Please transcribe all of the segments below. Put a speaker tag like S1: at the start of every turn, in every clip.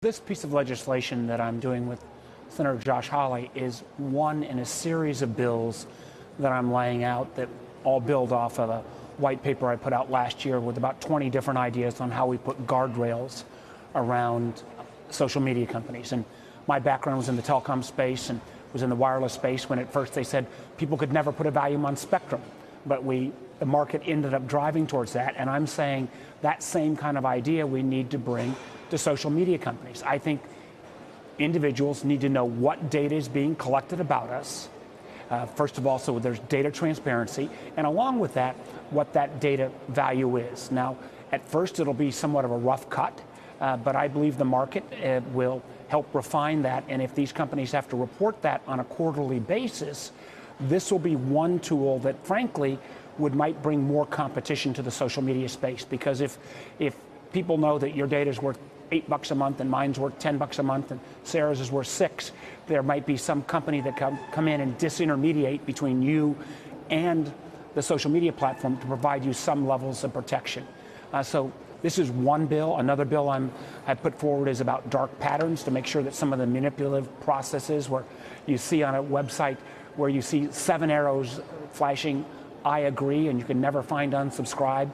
S1: This piece of legislation that I'm doing with Senator Josh Hawley is one in a series of bills that I'm laying out that all build off of a white paper I put out last year with about 20 different ideas on how we put guardrails around social media companies. And my background was in the telecom space and was in the wireless space when at first they said people could never put a value on spectrum. But the market ended up driving towards that. And I'm saying that same kind of idea we need to bring to social media companies. I think individuals need to know what data is being collected about us. First of all, so there's data transparency, and along with that, what that data value is. Now, at first, it'll be somewhat of a rough cut, but I believe the market will help refine that, and if these companies have to report that on a quarterly basis, this will be one tool that, frankly, might bring more competition to the social media space, because if people know that your data is worth $8 a month and mine's worth $10 a month and Sarah's is worth $6, there might be some company that come in and disintermediate between you and the social media platform to provide you some levels of protection. So this is one bill. Another bill I put forward is about dark patterns, to make sure that some of the manipulative processes where you see on a website where you see 7 arrows flashing, I agree, and you can never find unsubscribe.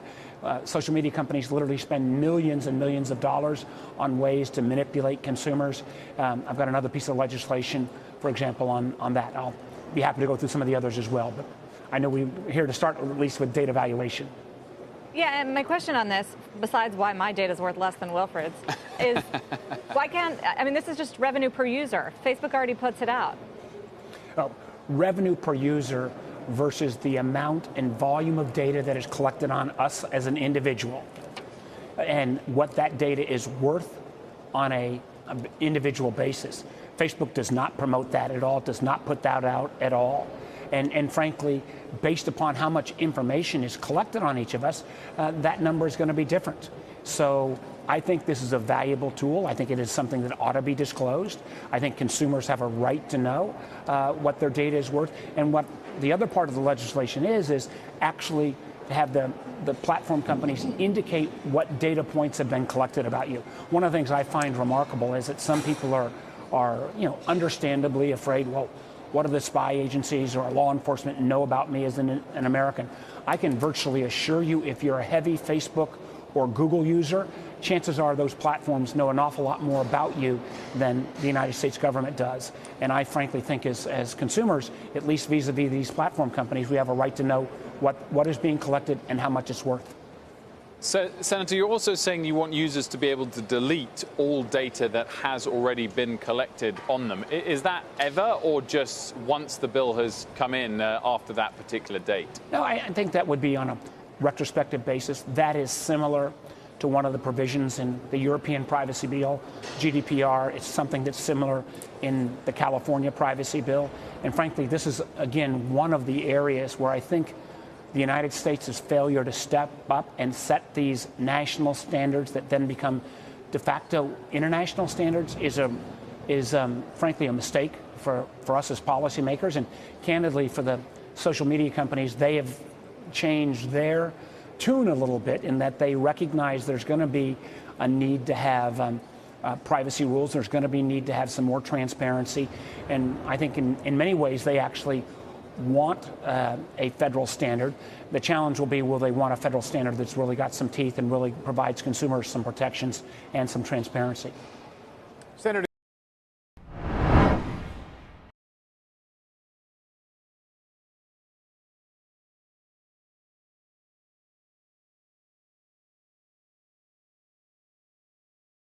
S1: Social media companies literally spend millions and millions of dollars on ways to manipulate consumers. I've got another piece of legislation, for example, on that. I'll be happy to go through some of the others as well, but I know we're here to start at least with data valuation.
S2: Yeah, and my question on this, besides why my data is worth less than Wilfred's, is why can't, I mean, this is just revenue per user. Facebook already puts it out.
S1: Oh, revenue per user versus the amount and volume of data that is collected on us as an individual, and what that data is worth on an individual basis. Facebook does not promote that at all, does not put that out at all. And frankly, based upon how much information is collected on each of us, that number is going to be different. So I think this is a valuable tool. I think it is something that ought to be disclosed. I think consumers have a right to know what their data is worth. And what the other part of the legislation is actually to have the platform companies indicate what data points have been collected about you. One of the things I find remarkable is that some people are understandably afraid, well, what do the spy agencies or law enforcement know about me as an American? I can virtually assure you, if you're a heavy Facebook or Google user, chances are those platforms know an awful lot more about you than the United States government does. And I frankly think as consumers, at least vis-a-vis these platform companies, we have a right to know what is being collected and how much it's worth.
S3: So, Senator, you're also saying you want users to be able to delete all data that has already been collected on them. Is that ever, or just once the bill has come in after that particular date?
S1: No, I think that would be on a retrospective basis. That is similar to one of the provisions in the European privacy bill, GDPR. It's something that's similar in the California privacy bill. And frankly, this is, again, one of the areas where I think the United States' failure to step up and set these national standards that then become de facto international standards is frankly a mistake for us as policymakers. And candidly, for the social media companies, they have changed their tune a little bit in that they recognize there's going to be a need to have privacy rules. There's going to be a need to have some more transparency. And I think in many ways they actually want a federal standard. The challenge will be, will they want a federal standard that's really got some teeth and really provides consumers some protections and some transparency?
S4: Senator